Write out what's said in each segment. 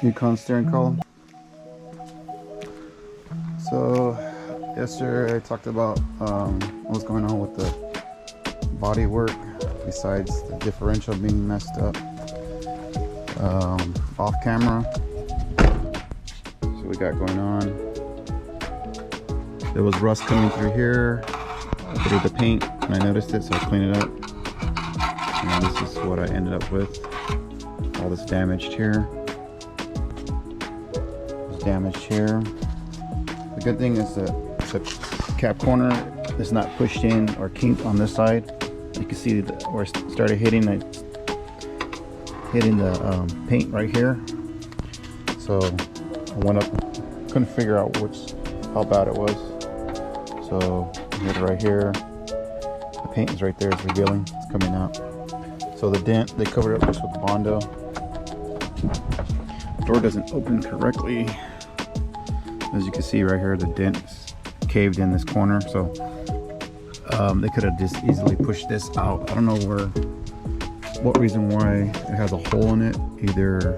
Yukon steering column. So yesterday I talked about what's going on with the body work besides the differential being messed up off camera. So we got going on. There was rust coming through here through the paint, and I noticed it, so I cleaned it up. And this is what I ended up with. All this damaged here. It's damaged here. The good thing is that the cap corner is not pushed in or kinked on this side. You can see where it started hitting the paint right here. So I went up, couldn't figure out how bad it was. So I hit it right here. The paint is right there, it's revealing, it's coming out. So the dent, they covered it up just with the Bondo. Door doesn't open correctly. As you can see right here, the dent is caved in this corner. So they could have just easily pushed this out. I don't know what reason why it has a hole in it. Either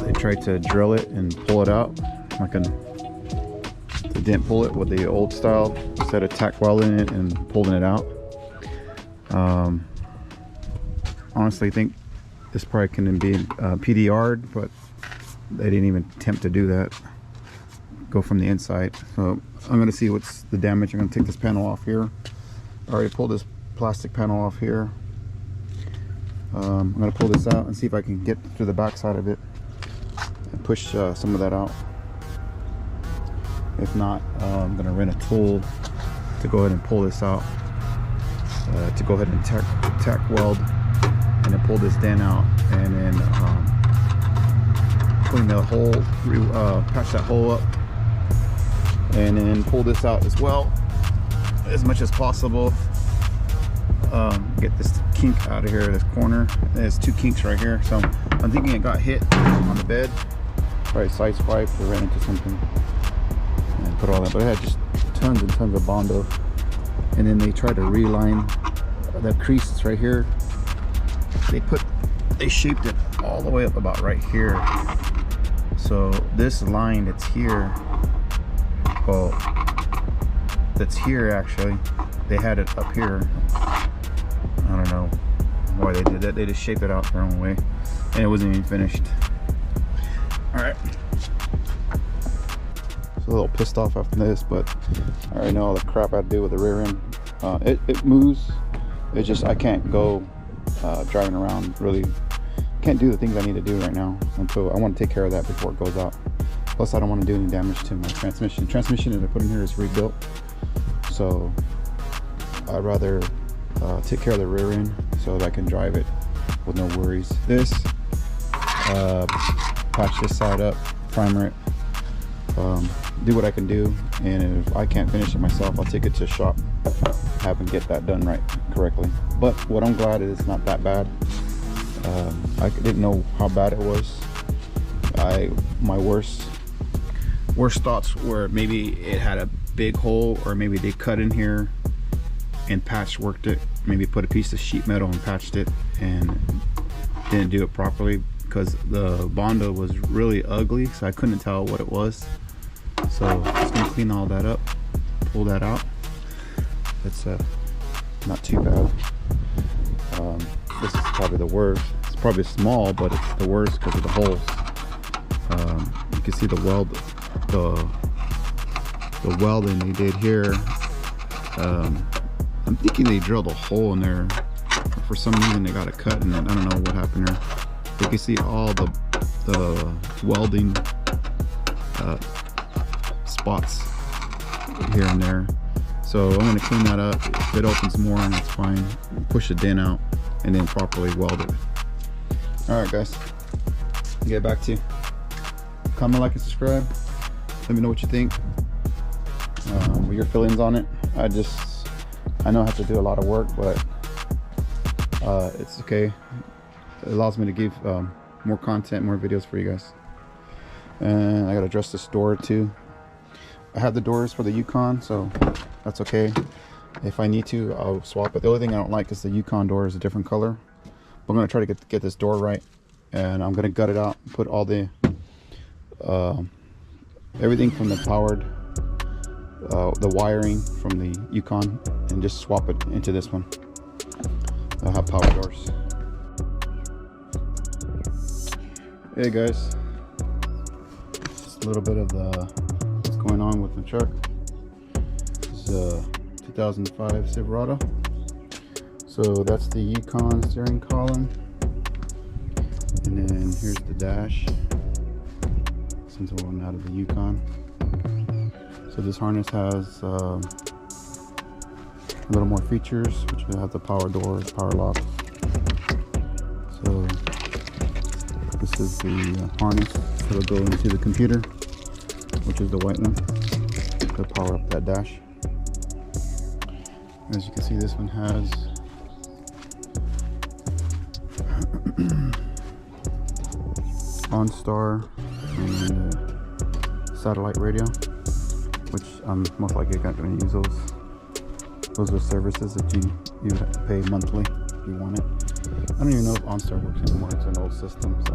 they tried to drill it and pull it out, like they didn't pull it with the old style, instead of tack welding it and pulling it out. Honestly, I think this probably can be PDR'd, but they didn't even attempt to do that. Go from the inside. So I'm going to see what's the damage. I'm going to take this panel off here. I already pulled this plastic panel off here. I'm going to pull this out and see if I can get to the back side of it and push some of that out. If not, I'm going to rent a tool to go ahead and pull this out, to go ahead and tack weld and then pull this dent out, and then clean the hole, patch that hole up, and then pull this out as well as much as possible. Get this kink out of here, this corner. There's two kinks right here, so I'm thinking it got hit on the bed, probably sideswiped or ran into something and put all that. But it had just tons and tons of Bondo, and then they tried to reline the creases right here. They shaped it all the way up about right here. So this line that's here, well, that's here actually, they had it up here. I don't know why they did that. They just shaped it out their own way, and it wasn't even finished. All right. So a little pissed off after this, but I already know all the crap I do with the rear end. It moves. It's just I can't go driving around, really can't do the things I need to do right now until I want to take care of that before it goes out. Plus I don't want to do any damage to my transmission. Transmission that I put in here is rebuilt, so I'd rather take care of the rear end so that I can drive it with no worries. This patch this side up, primer it, do what I can do, and if I can't finish it myself, I'll take it to a shop, have them get that done right correctly. But what I'm glad is it's not that bad. I didn't know how bad it was. My worst thoughts were maybe it had a big hole, or maybe they cut in here and worked it, maybe put a piece of sheet metal and patched it and didn't do it properly, because the Bondo was really ugly, so I couldn't tell what it was. So I'm just gonna clean all that up, pull that out. It's not too bad. This is probably the worst. It's probably small, but it's the worst because of the holes. You can see the welding they did here. I'm thinking they drilled a hole in there. For some reason they got it cut, and I don't know what happened there. You can see all the welding spots here and there. So I'm going to clean that up. If it opens more, and that's fine. Push the dent out and then properly weld it. Alright guys, get back to you. Comment, like, and subscribe. Let me know what you think, what your feelings on it. I know I have to do a lot of work, but it's okay. It allows me to give more content, more videos for you guys. And I gotta address this door too. I have the doors for the Yukon, so that's okay. If I need to, I'll swap it. The only thing I don't like is the Yukon door is a different color. But I'm gonna try to get this door right, and I'm gonna gut it out, put all the everything from the powered the wiring from the Yukon, and just swap it into this one. I'll have power doors. Hey guys, just a little bit of what's going on with my truck. This is a 2005 Silverado. So that's the Yukon steering column, and then here's the dash, since we're going out of the Yukon. So this harness has a little more features, which will have the power doors, power lock. So this is the harness that will go into the computer, which is the white one, to power up that dash. As you can see, this one has OnStar and satellite radio, which I'm most likely not going to use those. Those are services that you have to pay monthly if you want it. I don't even know if OnStar works anymore. It's an old system, so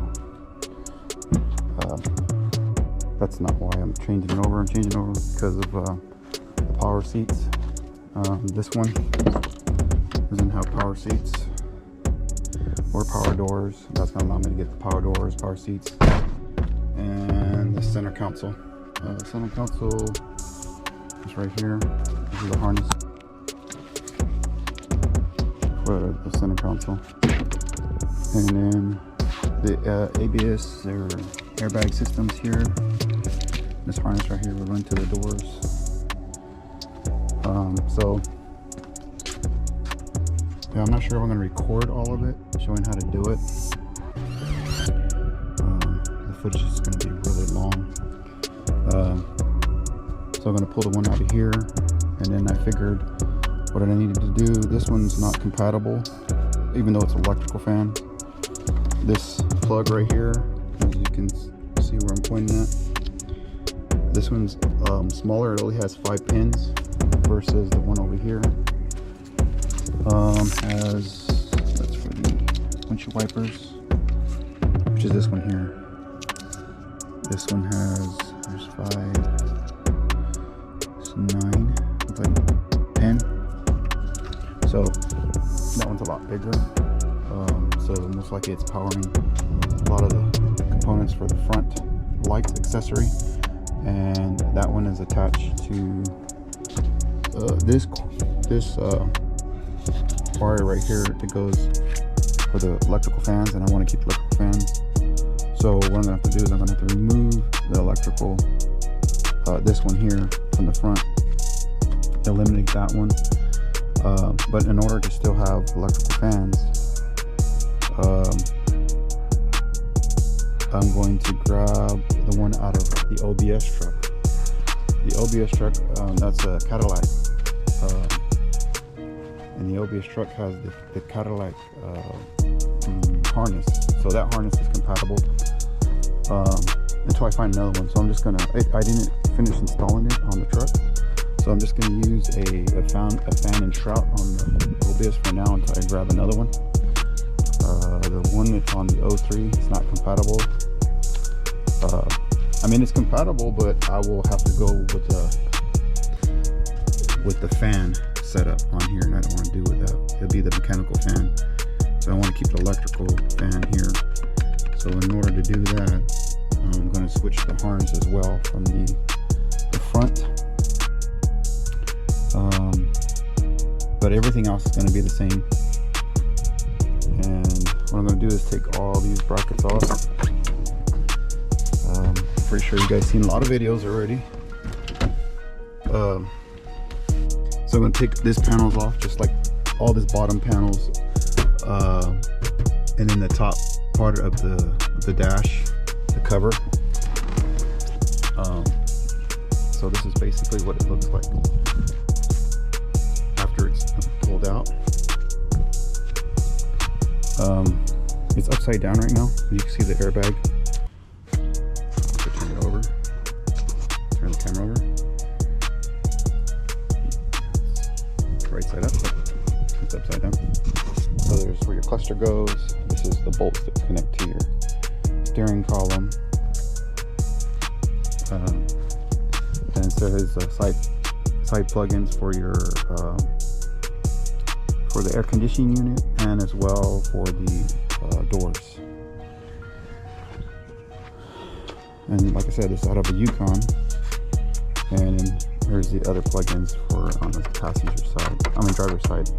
that's not why I'm changing it over. I'm changing it over because of the power seats. This one doesn't have power seats or power doors. That's going to allow me to get the power doors, power seats, and the center console. Center console is right here. This is the harness for the center console, and then the ABS or airbag systems here. This harness right here will run to the doors. So yeah, I'm not sure if I'm going to record all of it, showing how to do it. The footage is going to be really long. So I'm going to pull the one out of here, and then I figured what I needed to do. This one's not compatible, even though it's an electrical fan. This plug right here, as you can see where I'm pointing at, this one's smaller. It only has 5 pins versus the one over here has, that's for the windshield wipers, which is this one here. This one has, there's 5, it's 9, it's like 10. So that one's a lot bigger. So most likely it's powering a lot of the components for the front lights accessory, and that one is attached to this wire right here that goes for the electrical fans, and I want to keep the electrical fans. So what I'm gonna have to do is I'm gonna have to remove the electrical, this one here from the front, eliminate that one. But in order to still have electrical fans, I'm going to grab the one out of the OBS truck. The OBS truck, that's a Cadillac, and the OBS truck has the Cadillac harness. So that harness is compatible until I find another one. So I'm just gonna, I didn't finish installing it on the truck, so I'm just gonna use a fan and shroud on the OBS for now until I grab another one. The one that's on the 03 is not compatible. I mean, it's compatible, but I will have to go with the fan setup on here, and I don't want to do with that. It'll be the mechanical fan, so I want to keep the electrical fan here. So in order to do that, I'm going to switch the harness as well from the front, but everything else is going to be the same. And what I'm going to do is take all these brackets off. Pretty sure you guys seen a lot of videos already. So I'm going to take these panels off, just like all these bottom panels, and then the top part of the dash, the cover. So this is basically what it looks like after it's pulled out. It's upside down right now. You can see the airbag. So turn it over. Turn the camera over. Right side up. It's upside down. So there's where your cluster goes. This is the bolts that connect to your steering column, and so there's side plugins for your for the air conditioning unit, and as well for the doors. And like I said, it's out of a Yukon, and here's the other plugins for on the passenger side, on the driver's side.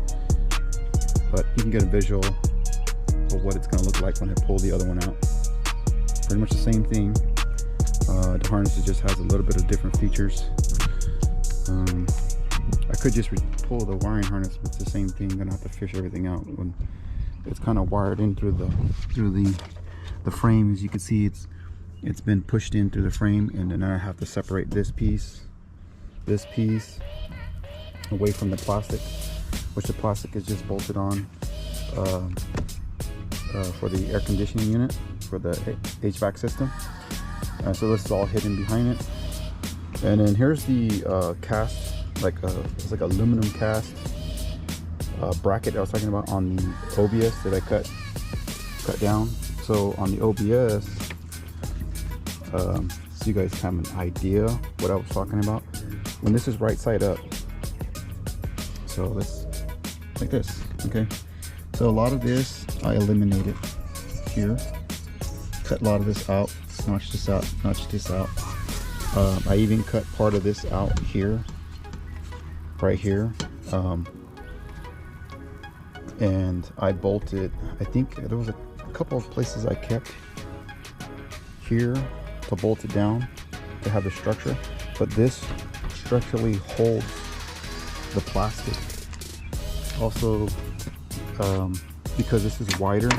But you can get a visual of what it's going to look like when I pull the other one out. Pretty much the same thing. The harness just has a little bit of different features. I could just pull the wiring harness, but it's the same thing. I'm gonna have to fish everything out. When it's kind of wired in through the frame. As you can see, it's been pushed in through the frame, and then I have to separate this piece away from the plastic, which the plastic is just bolted on for the air conditioning unit for the HVAC system. So this is all hidden behind it. And then here's the cast, it's like aluminum cast bracket I was talking about on the OBS that I cut down. So on the OBS, so you guys have an idea what I was talking about. When this is right side up, so this like this, okay. So a lot of this I eliminated here, cut a lot of this out, notch this out, notch this out. I even cut part of this out here, right here, and I bolted, I think there was a couple of places I kept here to bolt it down to have the structure, but this structurally holds the plastic. Also, because this is wider,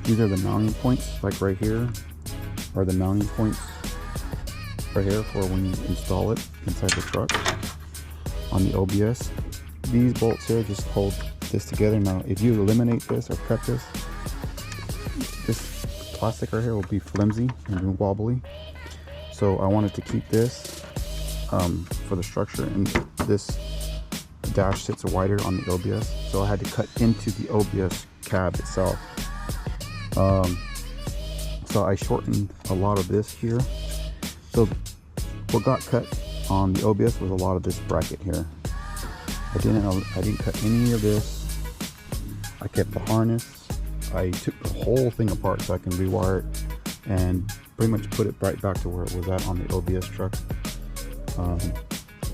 these are the mounting points, like right here are the mounting points right here for when you install it inside the truck on the OBS. These bolts here just hold this together. Now if you eliminate this or cut this plastic right here will be flimsy and wobbly, so I wanted to keep this for the structure, and this dash sits wider on the OBS, so I had to cut into the OBS cab itself. So I shortened a lot of this here. So what got cut on the OBS was a lot of this bracket here. I didn't cut any of this. I kept the harness. I took the whole thing apart so I can rewire it and pretty much put it right back to where it was at on the OBS truck.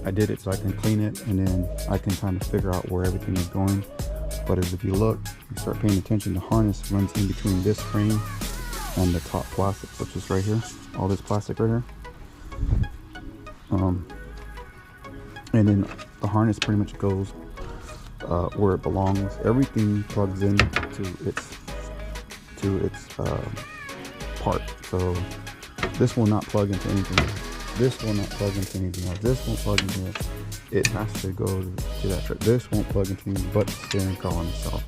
I did it so I can clean it, and then I can kind of figure out where everything is going. But as if you look, you start paying attention, the harness runs in between this frame and the top plastic, which is right here, all this plastic right here. And then the harness pretty much goes where it belongs. Everything plugs in to its part. So this will not plug into anything else. This will not plug into anything else. This won't plug into it. It has to go to that truck. This won't plug into anything but the steering column itself.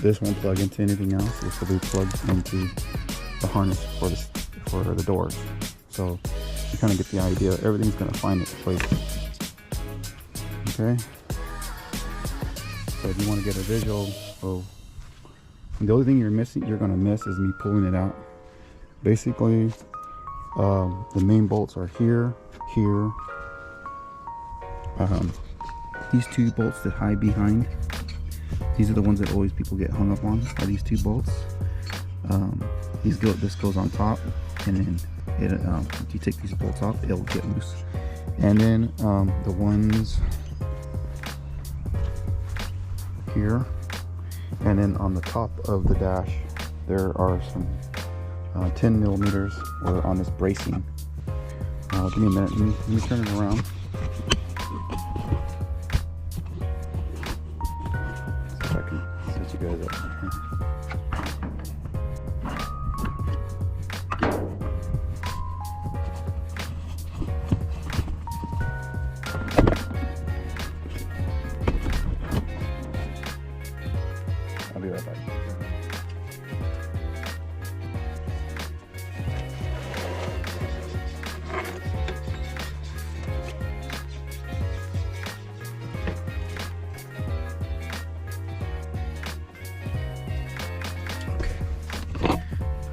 This won't plug into anything else. This will be plugged into the harness for the doors. So you kind of get the idea. Everything's going to find its place. Okay. So if you want to get a visual of, the only thing you're going to miss is me pulling it out. Basically, the main bolts are here. These two bolts that hide behind, these are the ones that always people get hung up on, are these two bolts. This goes on top, and then if you take these bolts off, it'll get loose. And then the ones here, and then on the top of the dash there are some 10 millimeters on this bracing. Give me a minute, let me turn it around. See if I can set you guys up here. I'll be right back.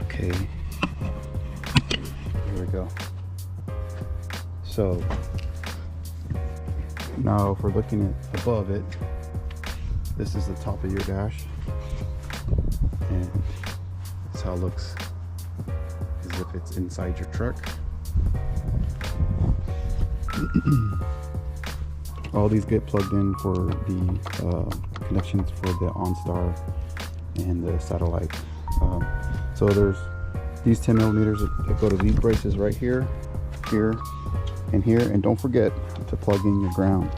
Okay. So now if we're looking at above it, this is the top of your dash, and that's how it looks as if it's inside your truck. All these get plugged in for the connections for the OnStar and the satellite. So there's these 10 millimeters that go to these braces right here, here, and here. And don't forget to plug in your ground.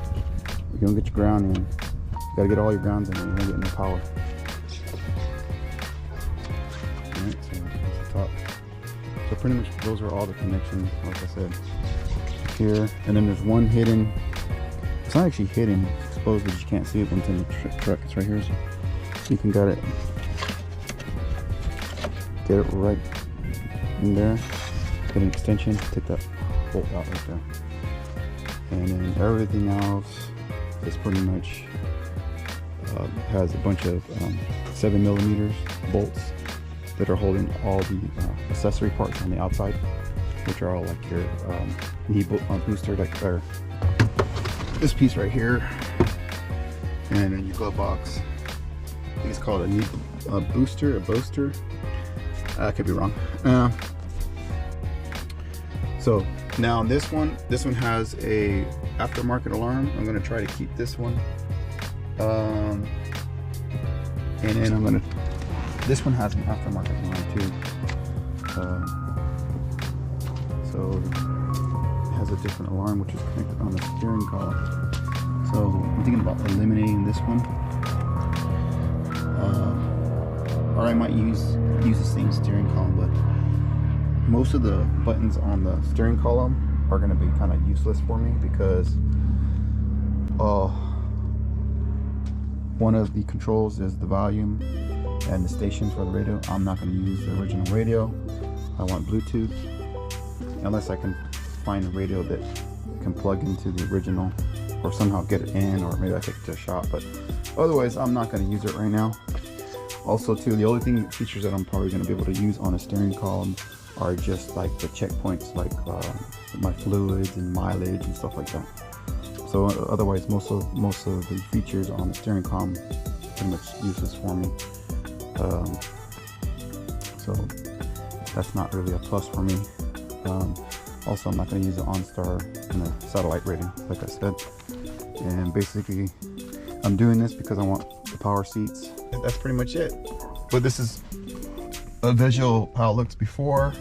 If you don't get your ground in, you gotta get all your grounds in, or you won't get no power. Alright, so that's the top. So pretty much those are all the connections, like I said, here. And then there's one hidden. It's not actually hidden, it's exposed, but you can't see it when it's in the truck. It's right here, so you can get it right in there. Get an extension, take that bolt out right there, and then everything else is pretty much has a bunch of 7 millimeters bolts that are holding all the accessory parts on the outside, which are all like your knee booster, like this piece right here, and in your glove box, I think it's called a knee booster, a booster. I could be wrong. So now this one has a aftermarket alarm. I'm gonna try to keep this one, and then this one has an aftermarket alarm too. So it has a different alarm which is connected on the steering column. So I'm thinking about eliminating this one, or I might use the same steering column, but most of the buttons on the steering column are going to be kind of useless for me, because one of the controls is the volume and the station for the radio. I'm not going to use the original radio. I want Bluetooth, unless I can find a radio that can plug into the original, or somehow get it in, or maybe I take it to a shop, but otherwise I'm not going to use it right now. Also too, the only features that I'm probably going to be able to use on a steering column are just like the checkpoints, like my fluids and mileage and stuff like that. So otherwise most of the features on the steering column are pretty much useless for me. So that's not really a plus for me. Also, I'm not going to use the OnStar and the satellite rating, like I said. And basically, I'm doing this because I want the power seats. That's pretty much it. But this is a visual how it looks before.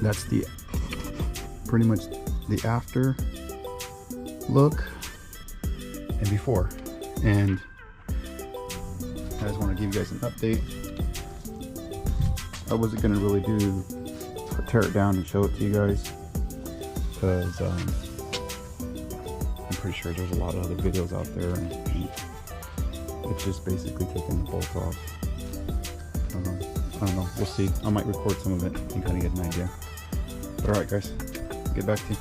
That's the pretty much the after look and before. And I just want to give you guys an update. I wasn't going to really tear it down and show it to you guys, because I'm pretty sure there's a lot of other videos out there, and it's just basically taking the bolt off. I don't know, we'll see. I might record some of it and kind of get an idea. But alright guys, get back to you.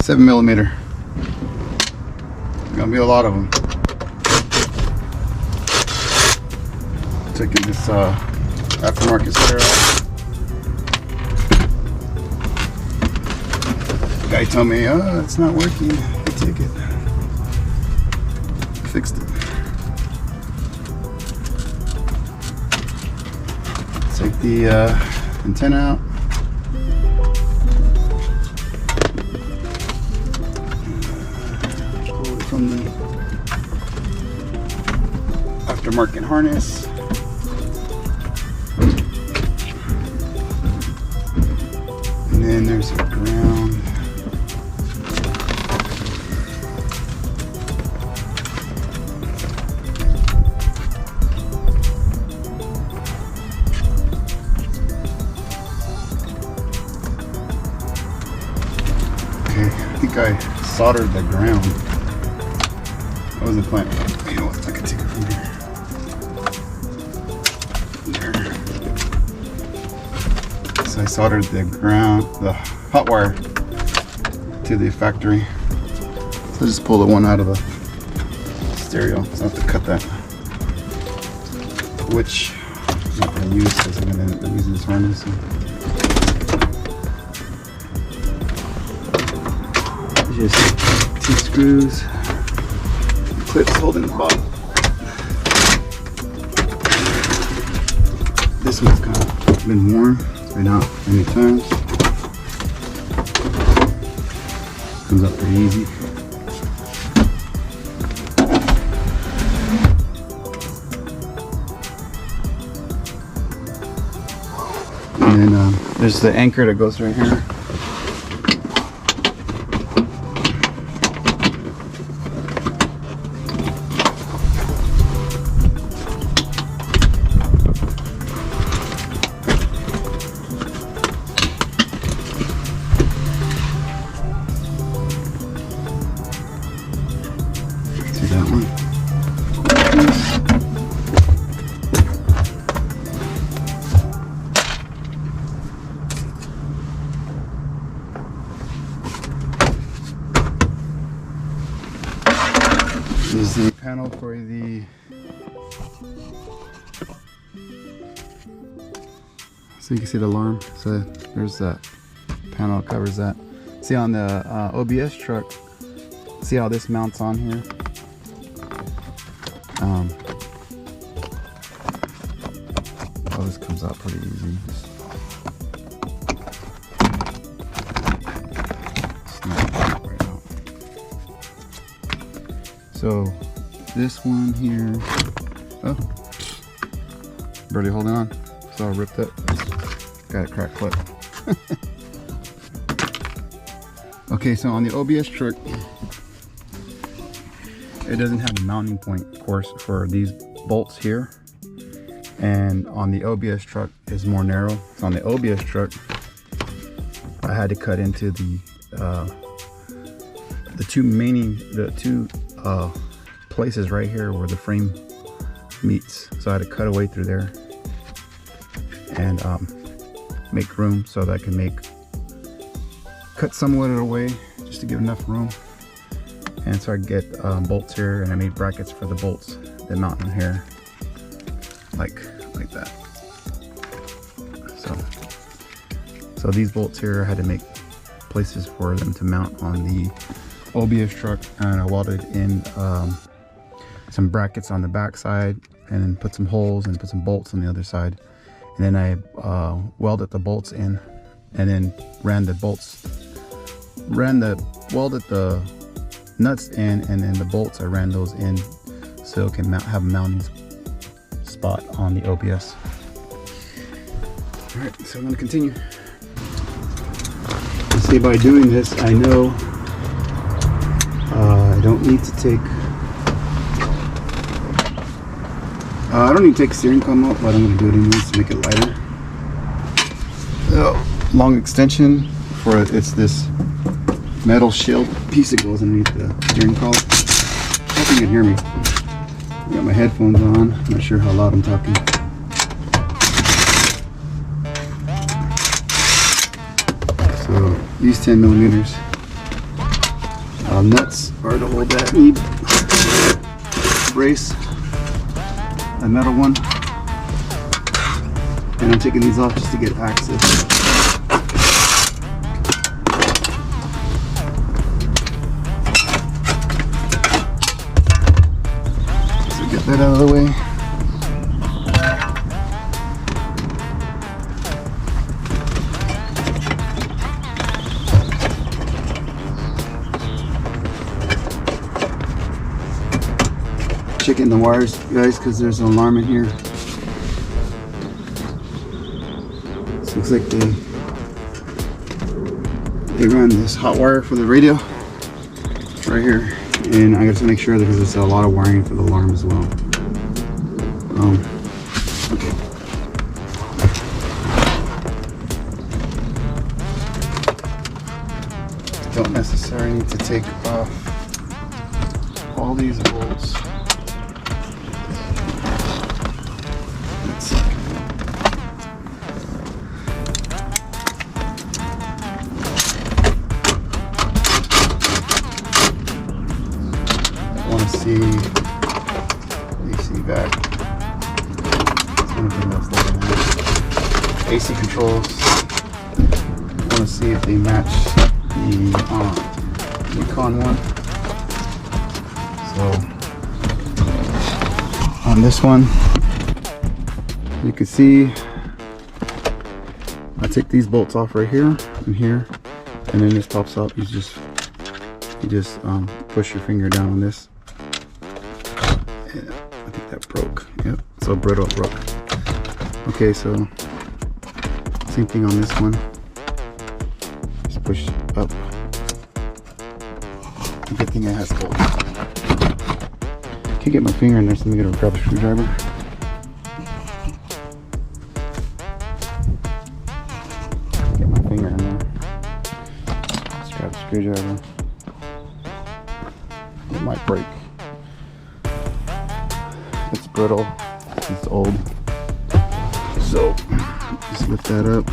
Seven millimeter. Gonna be a lot of them. Taking this aftermarket stereo out. The guy told me, oh, it's not working. I take it. Fixed it. Take the antenna out. Pull it from the aftermarket harness. And then there's a ground. Okay, I think I soldered the ground. I wasn't planning. You know what? I can take it from here. There. So I soldered the ground, the hot wire, to the factory. So I just pull the one out of the stereo. So I have to cut that. which I'm not going to use because I'm using this harness. Just 2 screws, clips holding the bottom. This one's kind of been worn, it's been out many times. Comes up pretty easy. And then there's the anchor that goes right here. See that one? This is the panel for the so you can see the alarm. So there's that panel that covers that. See on the OBS truck, see how this mounts on here? Oh, this comes out pretty easy. So this one here, oh, barely holding on, so I ripped it. Got a cracked clip. Okay, so on the OBS truck, it doesn't have a mounting point, of course, for these bolts here. And on the OBS truck is more narrow. So on the OBS truck, I had to cut into the two places right here where the frame meets. So I had to cut away through there and make room so that I can cut somewhat of the way just to give enough room. And so I get bolts here, and I made brackets for the bolts that mount in here, like that. So these bolts here, I had to make places for them to mount on the OBS truck, and I welded in some brackets on the back side, and then put some holes and put some bolts on the other side. And then I welded the bolts in, and then welded the nuts in, and then the bolts, I ran those in so it can have a mounting spot on the OBS. All right, so I'm going to continue. See, by doing this, I know I don't need to take steering column out, but I'm going to do it anyways to make it lighter. Long extension for it's this metal shield piece that goes underneath the steering column. I hope you can hear me. I got my headphones on. I'm not sure how loud I'm talking. So these 10 millimeters nuts are to hold that knee brace, a metal one, and I'm taking these off just to get access. So get that out of the way. Checking the wires, guys, because there's an alarm in here. So looks like they run this hot wire for the radio right here, and I got to make sure that because there's a lot of wiring for the alarm as well. Okay. Don't necessarily need to take off all these bolts. See back. AC controls. I want to see if they match the Recon one. So on this one, you can see I take these bolts off right here and here, and then this pops up. You just push your finger down on this. Yeah, I think that broke. Yep, so brittle broke. Okay, so same thing on this one. Just push up. Good thing it has bolts. Can't get my finger in there, so I'm gonna grab a screwdriver. Get my finger in there. Let's grab a screwdriver. It might break. It's brittle. It's old. So just lift that up.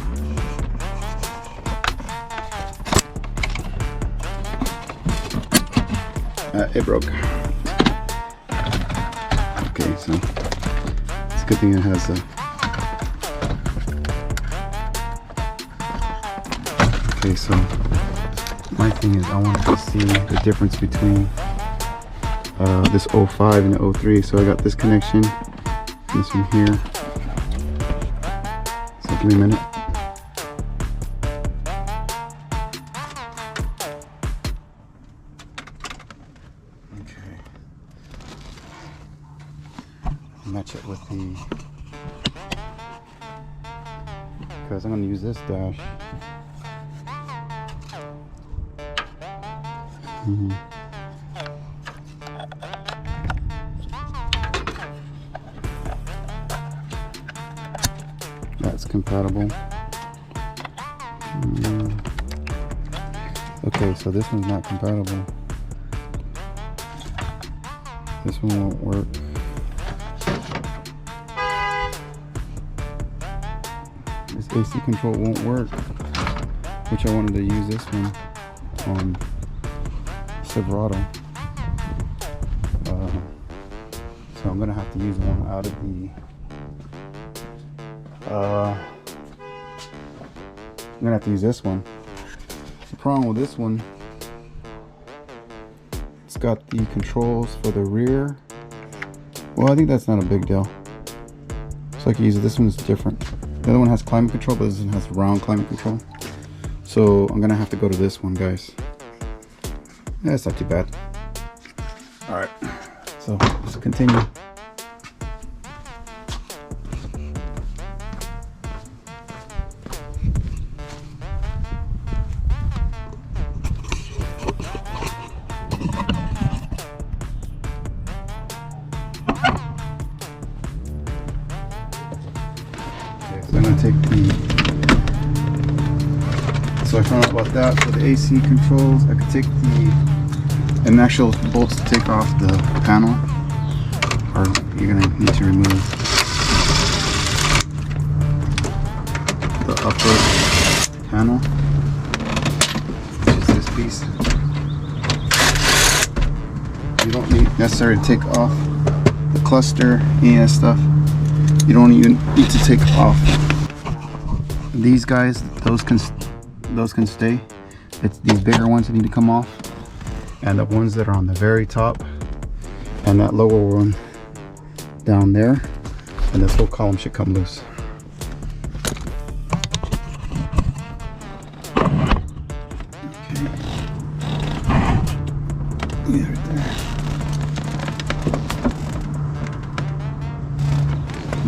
It broke. Okay, so it's a good thing it has a. Okay, so my thing is I wanted to see the difference between this 05 and the 03. So I got this connection, this one here. So give me a minute. Okay. Match it with the, because I'm going to use this dash. That's compatible. Okay, so this one's not compatible. This one won't work. This AC control won't work, which I wanted to use this one on Silverado. So I'm gonna have to use one out of the I'm gonna have to use this one. The problem with this one, it's got the controls for the rear. Well, I think that's not a big deal. So I can use it. This one's different. The other one has climate control, but this one has round climate control. So I'm gonna have to go to this one, guys. Yeah, it's not too bad. All right, so let's continue. So I'm going to take so I found out about that for the AC controls. I could take an actual bolts to take off the panel, or you're going to need to remove the upper panel, which is this piece. You don't need necessarily to take off the cluster, any of that stuff. You don't even need to take off these guys. Those can stay. It's these bigger ones that need to come off, and the ones that are on the very top, and that lower one down there, and this whole column should come loose. Okay. Yeah, right there.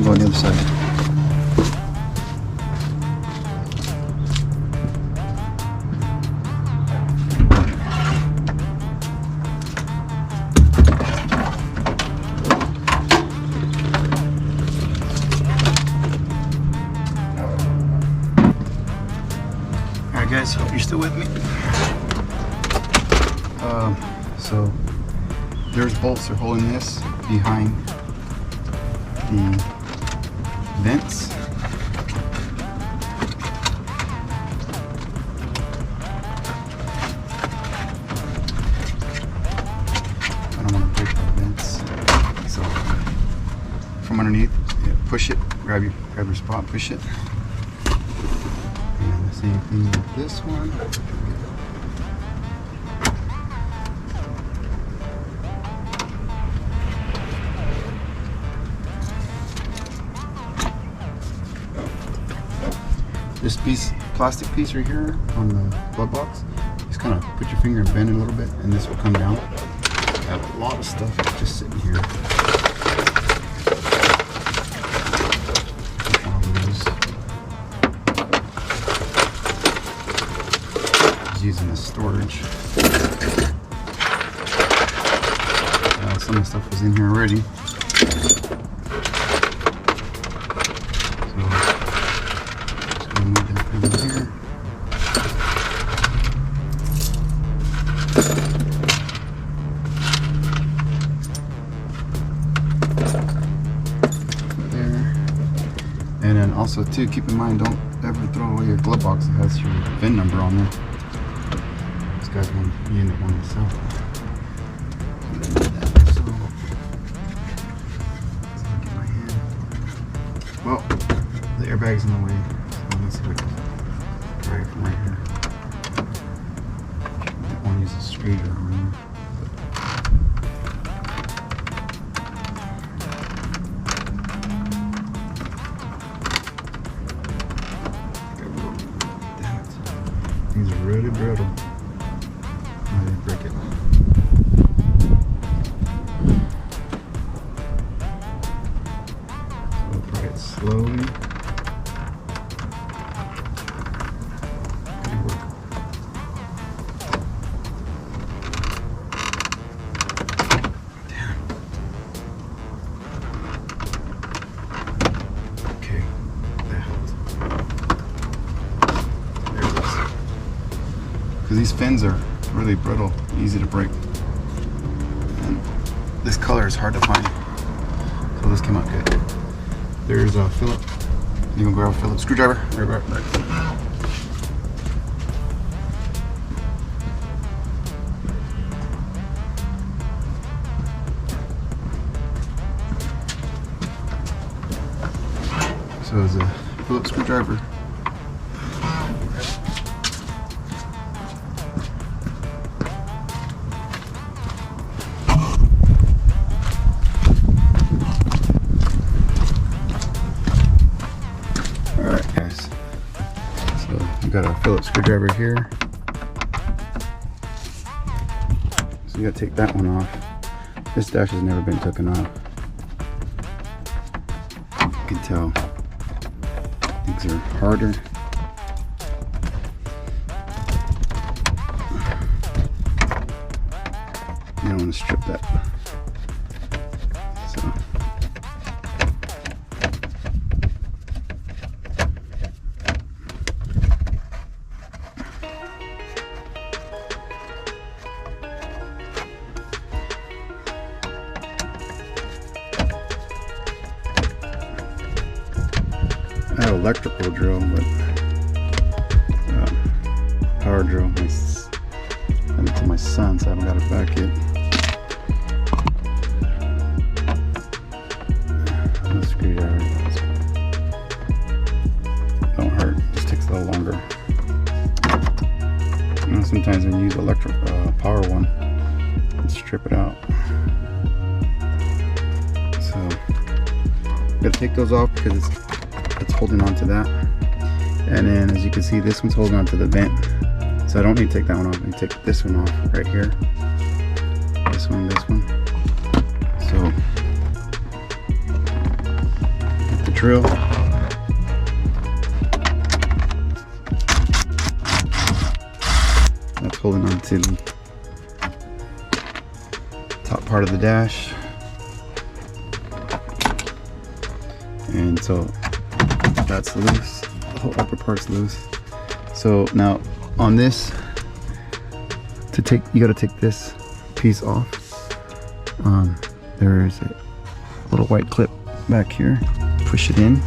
Go on the other side. Alright guys, hope you're still with me. So there's bolts that are holding this behind the vents. I don't want to break the vents. So from underneath, push it, grab your spot, push it. Same thing with this one. This plastic piece right here on the glove box, just kind of put your finger and bend it a little bit, and this will come down. I have a lot of stuff just sitting here. Just using the storage. Some of the stuff was in here already. And then also too, keep in mind, don't ever throw away your glove box that has your VIN number on there. This guy's one you end up wanting to sell. Well, the airbag's in the way, so let's see if I can try it from right here. I want to use a screwdriver on here. These are really brittle. I didn't break it. So we'll pry it slowly. Good work. Damn. Okay, that helped. There it is. Because these fins are really brittle, easy to break. And this color is hard to find, so this came out good. There's a Philip. You can grab a Philip screwdriver. Right. So there's a Philip screwdriver. Alright guys, so we got our Phillips screwdriver here. So you gotta take that one off. This dash has never been taken off. You can tell things are harder. You don't want to strip that. So I have electrical drill, but power drill. I sent it to my son, so I haven't got it back yet. The screwdriver don't hurt. Just takes a little longer. You know, sometimes when you use electric power one, strip it out. So you gotta take those off because it's holding on to that, and then as you can see, this one's holding on to the vent, so I don't need to take that one off. I can take this one off right here, this one, so get the drill, that's holding on to the top part of the dash, and so that's loose, the whole upper part's loose. So now on this, you gotta take this piece off. There's a little white clip back here. Push it in.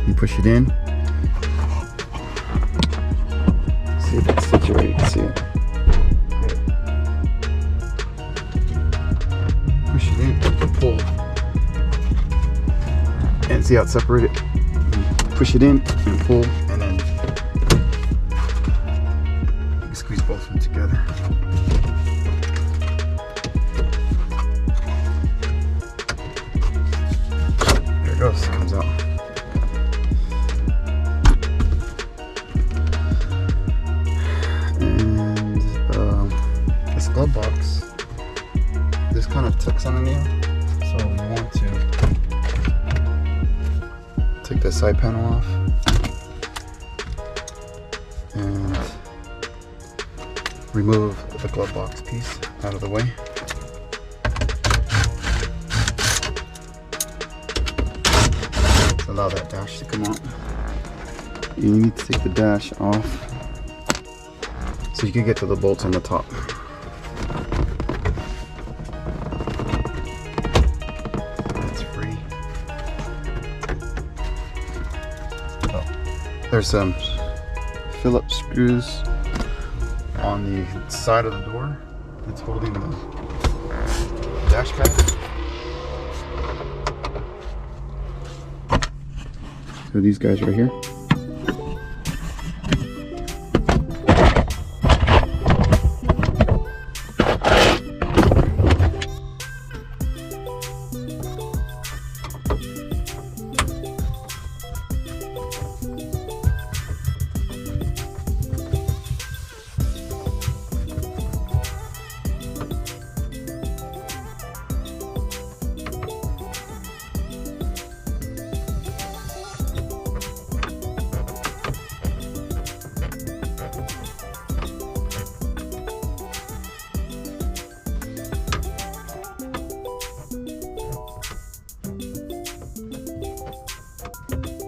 You push it in. See if it's situated. You can see it. Push it in. Pull. And see how it's separated. Push it in and pull, and then sucks on the nail. So we want to take the side panel off and remove the glove box piece out of the way. To allow that dash to come out. You need to take the dash off so you can get to the bolts on the top. That's free. Oh, there's some Phillips screws on the side of the door that's holding the dash pad. So these guys right here.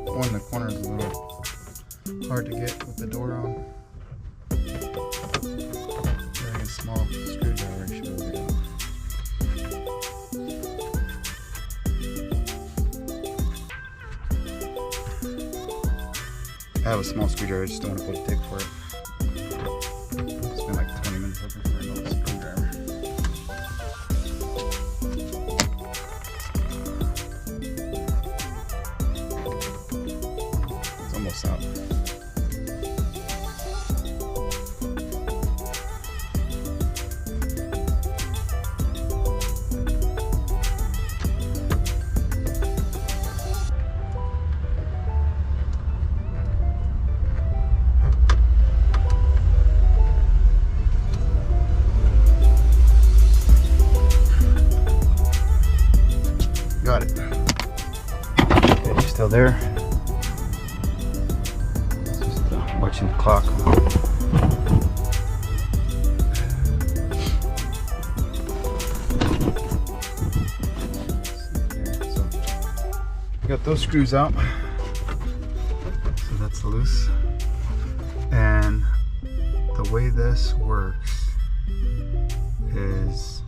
One in the corner is a little hard to get with the door on. Very small screwdriver should be able I have a small screwdriver, I just don't want to put a dig for it. It's been like 20 minutes looking for another screwdriver. Almost out. Got it. Okay, you're still there. Watching the clock. So I got those screws out. So that's loose. And the way this works is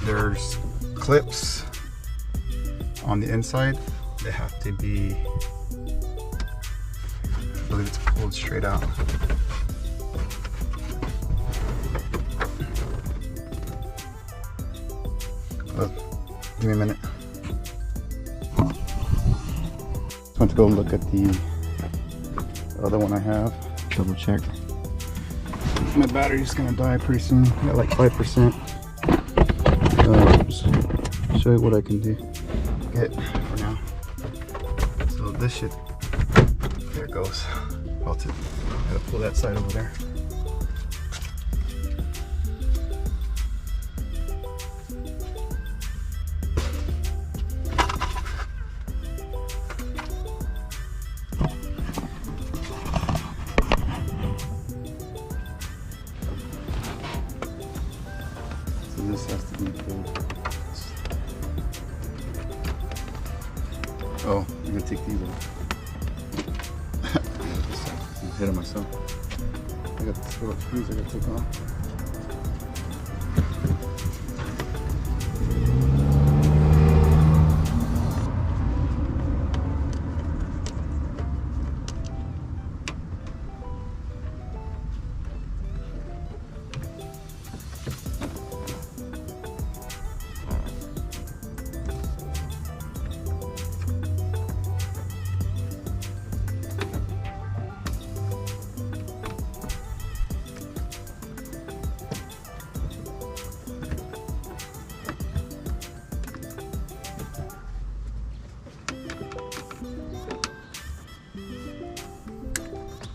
there's clips on the inside. They have to be, I believe it's pulled straight out. Give me a minute. Just want to go look at the other one I have. Double check. My battery's gonna die pretty soon. I got like 5%. Just show you what I can do. Get for now. So this should. There it goes. I gotta pull that side over there. So this has to be pulled. Oh, I'm gonna take these off. I'm ahead of myself. I got the screws I gotta take off.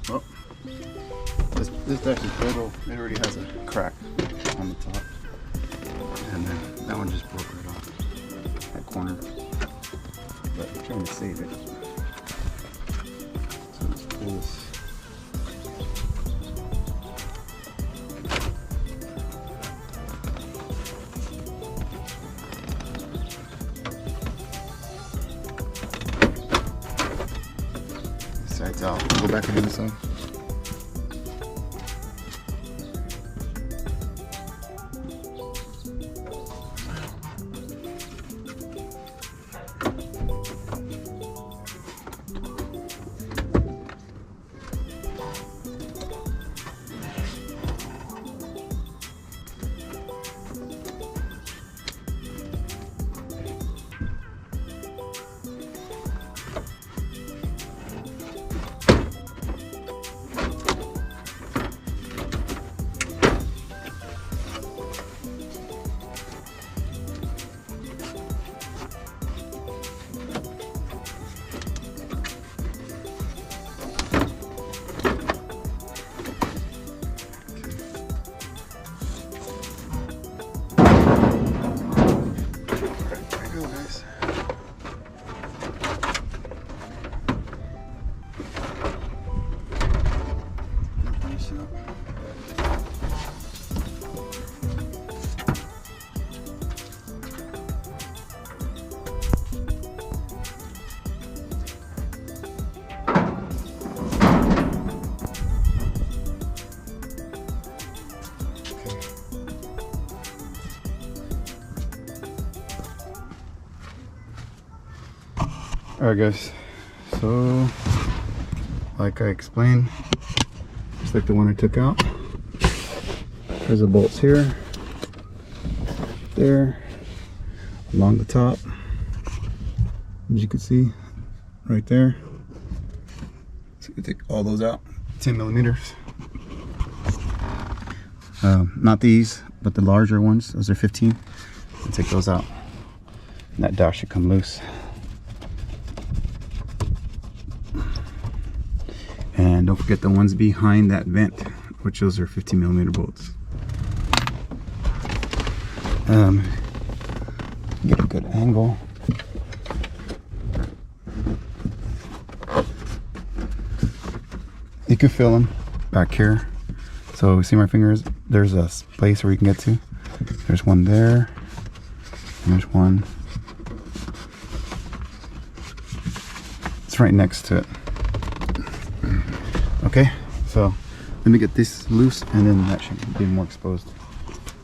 Oh, this dash is brittle. It already has a crack on the top. And then that one just broke right off that corner. But I'm trying to save it. So let's pull this. This side's out. Go back on the other side. Alright guys, so like I explained, just like the one I took out, there's the bolts here, there, along the top, as you can see, right there. So you take all those out, 10 millimeters. Not these, but the larger ones, those are 15. I'll take those out, and that dash should come loose. And don't forget the ones behind that vent, which those are 15 millimeter bolts. Get a good angle. You can feel them back here. So see my fingers? There's a place where you can get to. There's one there. And there's one. It's right next to it. Okay, so let me get this loose and then that should be more exposed.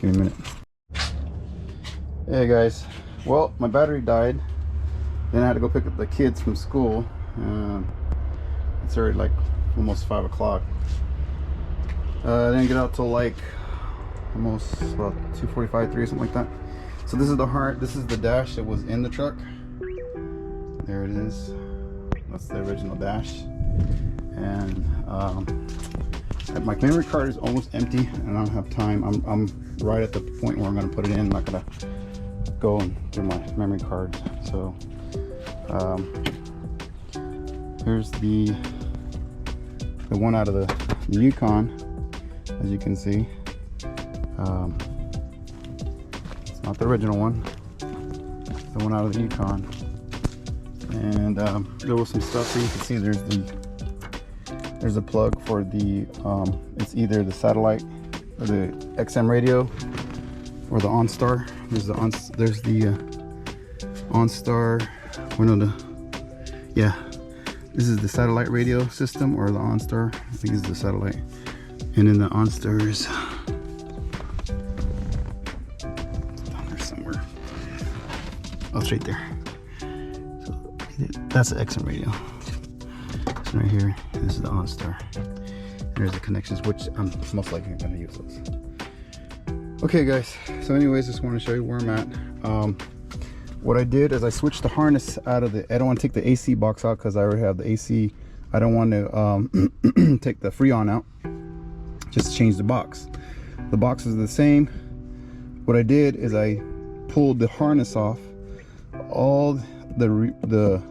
Give me a minute. Hey guys, well, my battery died. Then I had to go pick up the kids from school. It's already like almost 5 o'clock. I didn't get out till like almost about 2:45, 3 or something like that. So this is the heart, this is the dash that was in the truck. There it is. That's the original dash. And my memory card is almost empty and I don't have time. I'm right at the point where I'm going to put it in. I'm not going to go and do my memory card. So here's the one out of the Yukon, as you can see. It's not the original one. It's the one out of the Yukon. And there was some stuff. So you can see there's a plug for the it's either the satellite or the XM radio or the OnStar. There's the OnStar. Or no, yeah, this is the satellite radio system or the OnStar. I think it's the satellite. And then the OnStar is down there somewhere. Oh, it's right there. So that's the XM radio. So right here, this is the OnStar. There's the connections, which I'm most likely going to use those. Okay guys, so anyways, just want to show you where I'm at. What I did is I switched the harness out of the, I don't want to take the AC box out because I already have the AC. I don't want to take the Freon out. Just change the box. The box is the same. What I did is I pulled the harness off. All the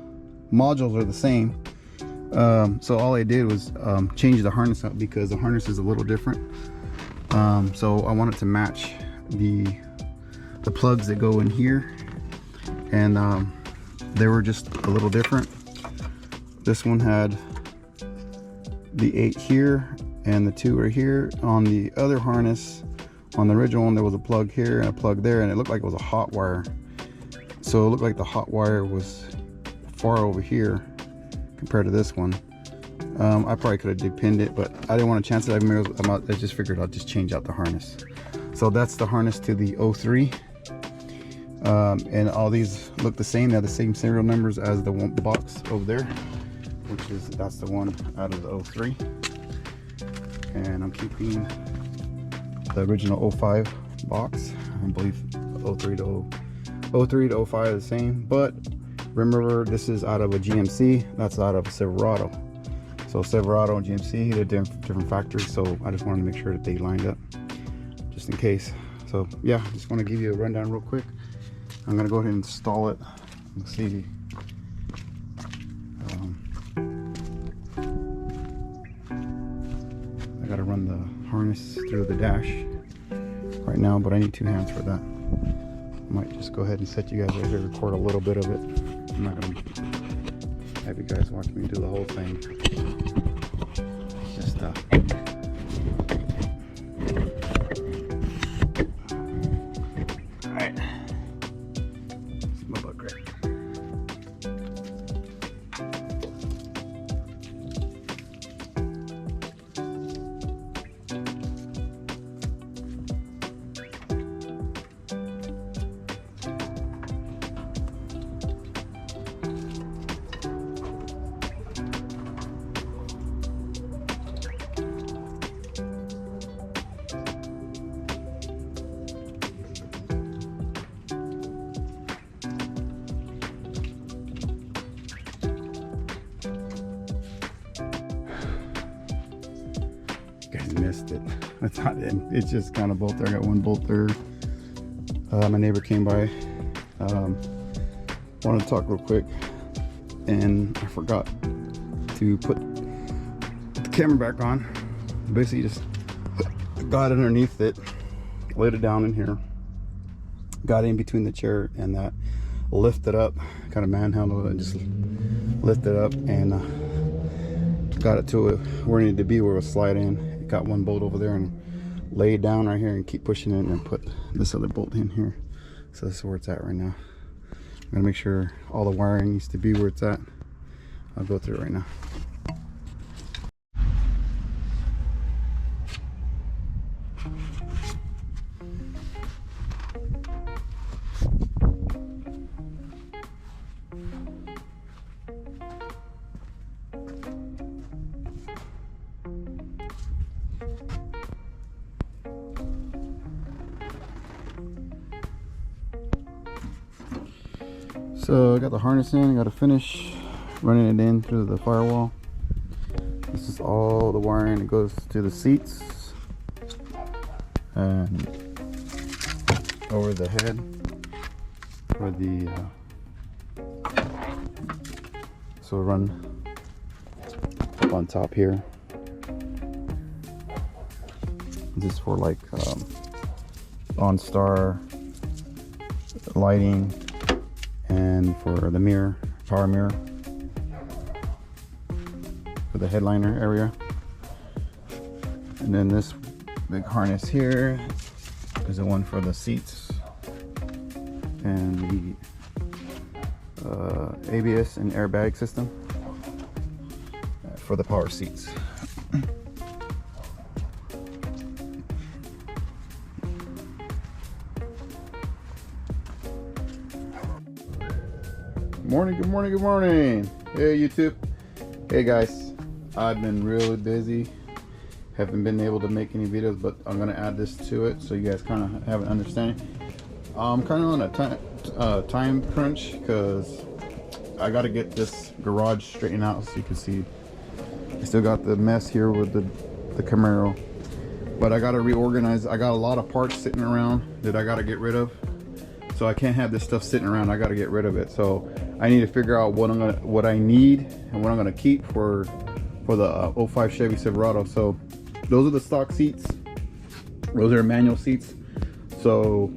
modules are the same. So all I did was change the harness out because the harness is a little different. So I wanted to match the the plugs that go in here, and they were just a little different. This one had the 8 here and the 2 right here. On the other harness, on the original one, there was a plug here and a plug there, and it looked like it was a hot wire. So it looked like the hot wire was far over here compared to this one. I probably could have depinned it, but I didn't want to chance it. I just figured I'll just change out the harness. So that's the harness to the 03. And all these look the same. They have the same serial numbers as the box over there, that's the one out of the 03. And I'm keeping the original 05 box. I believe 03 to 05 are the same, but remember, this is out of a GMC, that's out of a Silverado. So Silverado and GMC, they're different factories, so I just wanted to make sure that they lined up just in case. So yeah, just want to give you a rundown real quick. I'm gonna go ahead and install it and see. I gotta run the harness through the dash right now, but I need 2 hands for that. I might just go ahead and set you guys right here, record a little bit of it. I'm not gonna have you guys watch me do the whole thing. It's just alright. My butt crack. Guys missed it. That's not it. It's just kind of bolt there. I got one bolt there. My neighbor came by. Wanted to talk real quick, and I forgot to put the camera back on. Basically, just got underneath it, laid it down in here, got in between the chair and that, lifted up, kind of manhandled it, and just lifted up and got it to where it needed to be, where it would slide in. Got one bolt over there and laid down right here and keep pushing it, and put this other bolt in here. So this is where it's at right now. I'm gonna make sure all the wiring needs to be where it's at. I'll go through it right now. So I got the harness in, I got to finish running it in through the firewall. This is all the wiring that goes to the seats and over the head for the so run up on top here. This is for like OnStar lighting, and for the mirror, power mirror for the headliner area. And then this big harness here is the one for the seats and the ABS and airbag system for the power seats. Morning, good morning, good morning. Hey YouTube. Hey guys, I've been really busy, haven't been able to make any videos, but I'm gonna add this to it so you guys kind of have an understanding. I'm kind of on a time crunch because I got to get this garage straightened out. So you can see I still got the mess here with the Camaro, but I got to reorganize. I got a lot of parts sitting around that I got to get rid of, so I can't have this stuff sitting around. I got to get rid of it. So I need to figure out what I need and what I'm gonna keep for the 05 Chevy Silverado. So those are the stock seats. Those are manual seats. So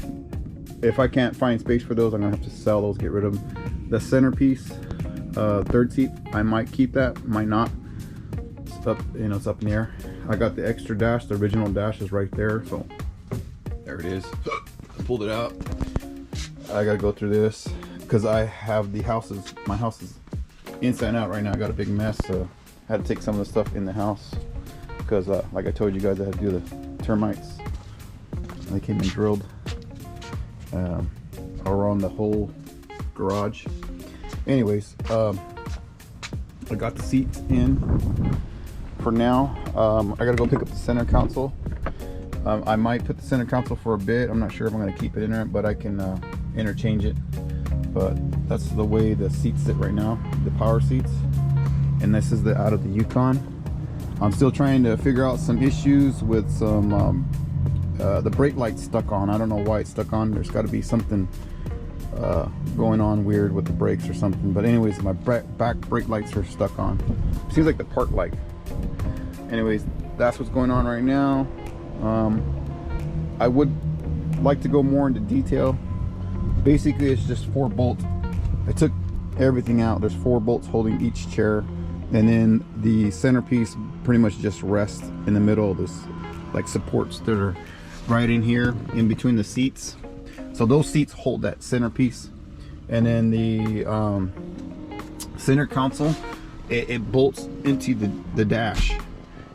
if I can't find space for those, I'm gonna have to sell those, get rid of them. The centerpiece, third seat, I might keep that, might not. It's up, you know, it's up in the air. I got the extra dash, the original dash is right there, so there it is. I pulled it out. I gotta go through this because I have the houses, my house is inside out right now. I got a big mess, so I had to take some of the stuff in the house because like I told you guys, I had to do the termites. They came and drilled around the whole garage. Anyways, I got the seats in for now. I gotta go pick up the center console. I might put the center console for a bit. I'm not sure if I'm gonna keep it in there, but I can interchange it. But that's the way the seats sit right now, the power seats. And this is the out of the Yukon. I'm still trying to figure out some issues with some the brake light's stuck on. I don't know why it's stuck on. There's got to be something going on weird with the brakes or something. But anyways, my back brake lights are stuck on. Seems like the park light. Anyways, that's what's going on right now. I would like to go more into detail. Basically, it's just 4 bolts. I took everything out. There's 4 bolts holding each chair, and then the centerpiece pretty much just rests in the middle of this, like supports that are right in here in between the seats. So those seats hold that centerpiece, and then the center console, it bolts into the dash,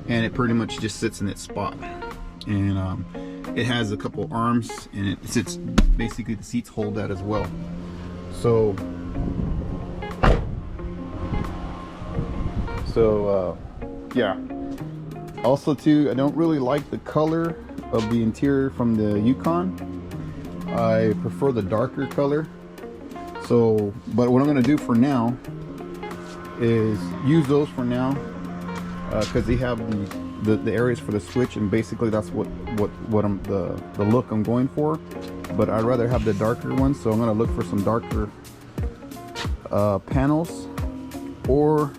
and it pretty much just sits in its spot. And it has a couple arms, and it sits, basically the seats hold that as well. So yeah. Also too, I don't really like the color of the interior from the Yukon. I prefer the darker color. So, but what I'm gonna do for now is use those for now, because they have the areas for the switch, and basically that's what I'm the look I'm going for. But I'd rather have the darker ones, so I'm gonna look for some darker panels, or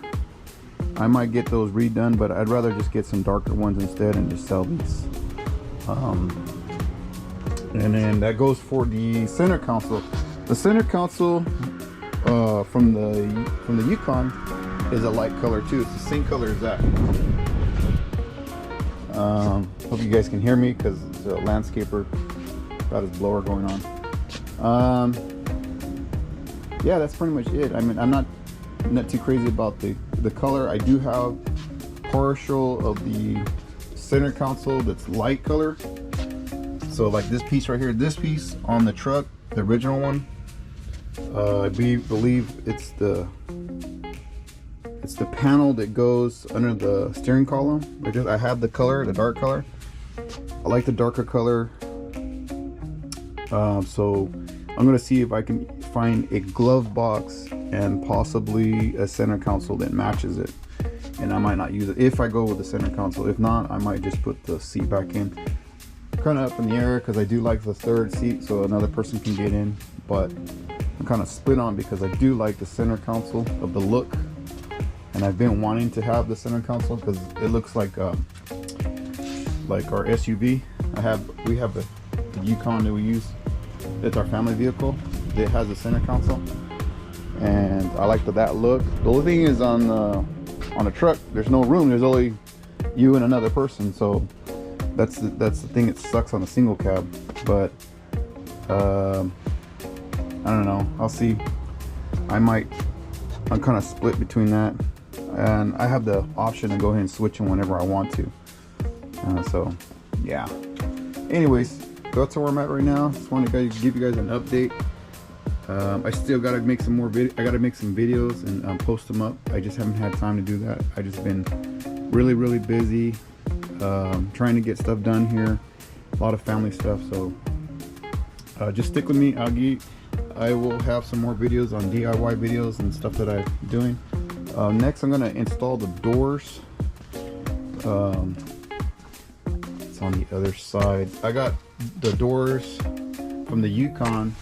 I might get those redone, but I'd rather just get some darker ones instead and just sell these. And then that goes for the center console. The center console from the Yukon is a light color too. It's the same color as that. Hope you guys can hear me because it's a landscaper got his blower going on. Yeah, that's pretty much it. I mean, I'm not too crazy about the color. I do have partial of the center console that's light color. So like this piece right here, this piece on the truck, the original one, I believe it's the panel that goes under the steering column. I have the color, the dark color. I like the darker color. So I'm gonna see if I can find a glove box and possibly a center console that matches it. And I might not use it if I go with the center console. If not, I might just put the seat back in. Kind of up in the air because I do like the third seat so another person can get in, but I'm kind of split on because I do like the center console of the look, and I've been wanting to have the center console because it looks like our SUV. We have the Yukon that we use. It's our family vehicle. It has a center console, and I like that look. The only thing is on a truck, there's no room. There's only you and another person, so that's the thing that sucks on a single cab. But I don't know, I'll see. I'm kind of split between that, and I have the option to go ahead and switch them whenever I want to. So yeah, anyways, that's where I'm at right now. Just wanted to give you guys an update. I still gotta make some more I gotta make some videos and post them up. I just haven't had time to do that. I just been really busy trying to get stuff done here, a lot of family stuff. So just stick with me. I will have some more videos on DIY videos and stuff that I'm doing. Next I'm gonna install the doors. It's on the other side. I got the doors from the Yukon,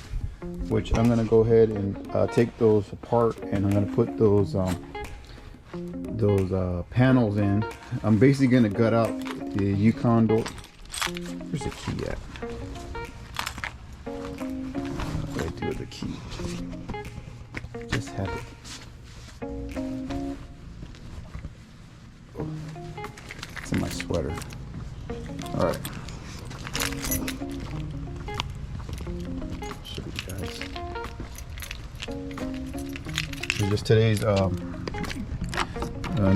which I'm gonna go ahead and take those apart, and I'm gonna put those panels in. I'm basically gonna gut out the Yukon door. Where's the key at? Where's the key? Just had it. Oh, it's in my sweater. All right. Show you guys. It's just today's an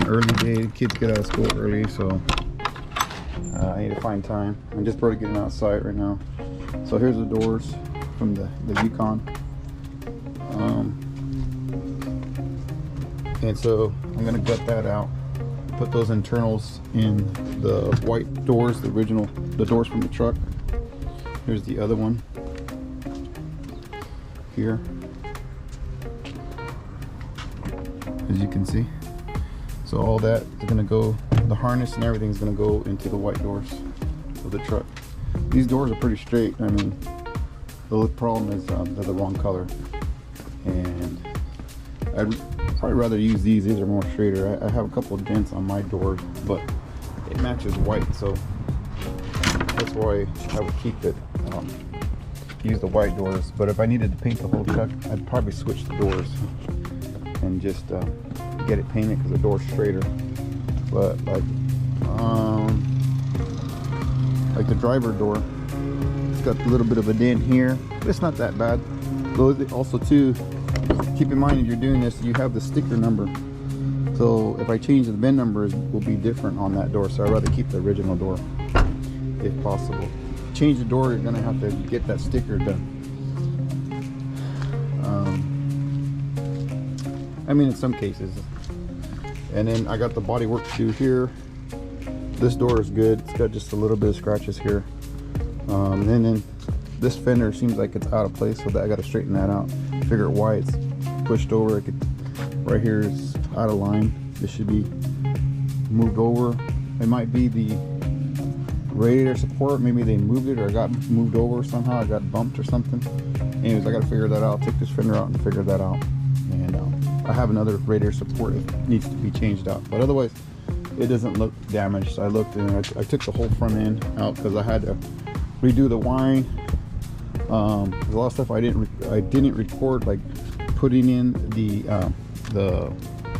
early day. Kids get out of school early, so I need to find time. I'm just probably getting outside right now. So here's the doors from the Yukon. And so I'm gonna gut that out, put those internals in the white doors, the doors from the truck. Here's the other one here, as you can see. So all that is gonna go, the harness and everything is gonna go into the white doors of the truck. These doors are pretty straight. I mean, the only problem is they're the wrong color, and I'd probably rather use these. These are more straighter. I have a couple of dents on my doors, but it matches white, so that's why I would keep it. Use the white doors. But if I needed to paint the whole truck, I'd probably switch the doors and just get it painted because the door's straighter. But like the driver door, it's got a little bit of a dent here, but it's not that bad. Also too, keep in mind if you're doing this, you have the sticker number. So if I change the VIN numbers, it will be different on that door. So I'd rather keep the original door if possible. Change the door, you're gonna have to get that sticker done. I mean, in some cases. And then I got the body work to do here. This door is good. It's got just a little bit of scratches here. And then this fender seems like it's out of place, so that I got to straighten that out. Figure out why it's pushed over. Right here is out of line. This should be moved over. It might be the radiator support. Maybe they moved it or it got moved over somehow. It got bumped or something. Anyways, I got to figure that out. Take this fender out and figure that out. And I have another radiator support that needs to be changed out. But otherwise, it doesn't look damaged. So I looked and I took the whole front end out because I had to redo the wiring. There's a lot of stuff I didn't record, like putting in the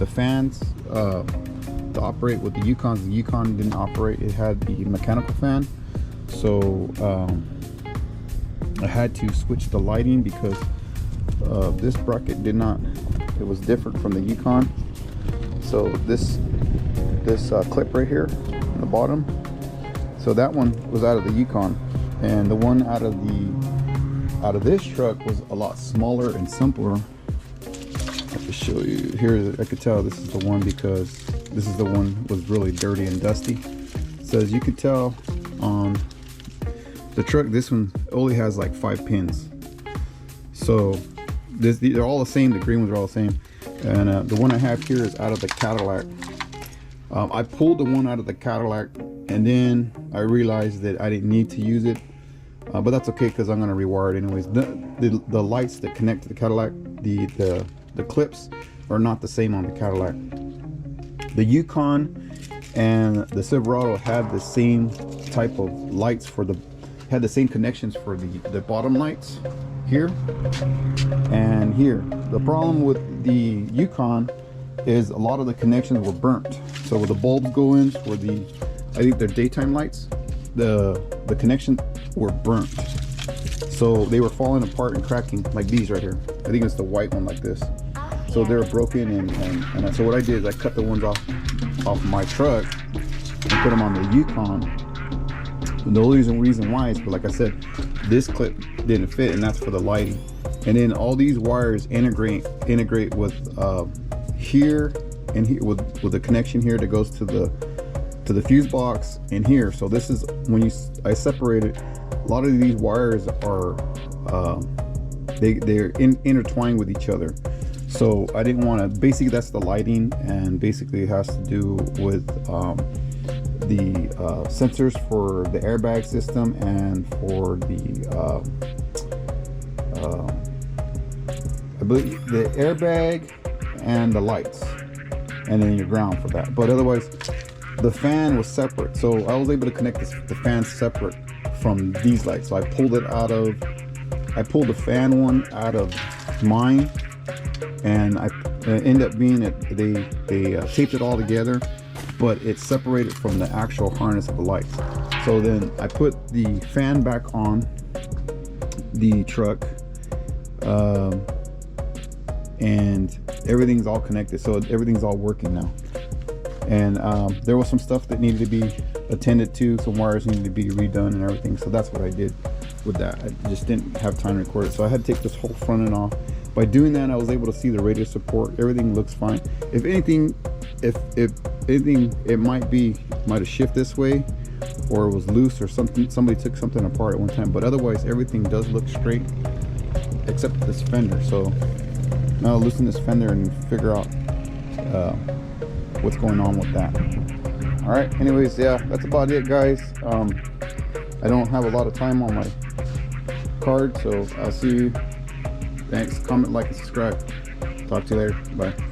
fans to operate with the Yukons. The Yukon didn't operate. It had the mechanical fan, so I had to switch the lighting because this bracket did not. It was different from the Yukon. So this clip right here on the bottom, so that one was out of the Yukon, and the one out of this truck was a lot smaller and simpler. Let me show you here. I could tell this is the one because this is the one was really dirty and dusty. So as you can tell on the truck, this one only has like 5 pins. So they're all the same. The green ones are all the same, and the one I have here is out of the Cadillac. I pulled the one out of the Cadillac, and then I realized that I didn't need to use it, but that's okay because I'm going to rewire it anyways. The lights that connect to the Cadillac, the clips are not the same on the Cadillac. The Yukon and the Silverado had the same type of lights had the same connections for the bottom lights here and here. The problem with the Yukon is a lot of the connections were burnt. So where the bulbs go in for I think they're daytime lights, the connections were burnt. So they were falling apart and cracking, like these right here. I think it's the white one like this. So they're broken, and so what I did is I cut the ones off my truck and put them on the Yukon. And the only reason why is, like I said, this clip didn't fit, and that's for the lighting. And then all these wires integrate with here and here with the connection here that goes to the fuse box and here. So this is when I separated. A lot of these wires are they're intertwined with each other. So I didn't want to. Basically, that's the lighting, and basically it has to do with the sensors for the airbag system and for I believe the airbag and the lights, and then your ground for that. But otherwise, the fan was separate, so I was able to connect the fan separate from these lights. So I pulled it out of I pulled the fan one out of mine, and I ended up being that they taped it all together, but it's separated from the actual harness of the lights. So then I put the fan back on the truck, and everything's all connected, so everything's all working now. And there was some stuff that needed to be attended to, some wires needed to be redone and everything, so that's what I did with that. I just didn't have time to record it, so I had to take this whole front end off. By doing that, I was able to see the radio support. Everything looks fine. If anything, it might have shifted this way, or it was loose or something. Somebody took something apart at one time, but otherwise everything does look straight except this fender. So now I'll loosen this fender and figure out what's going on with that. All right, anyways, yeah, that's about it, guys. I don't have a lot of time on my card, so I'll see you. Thanks. Comment, like, and subscribe. Talk to you later. Bye.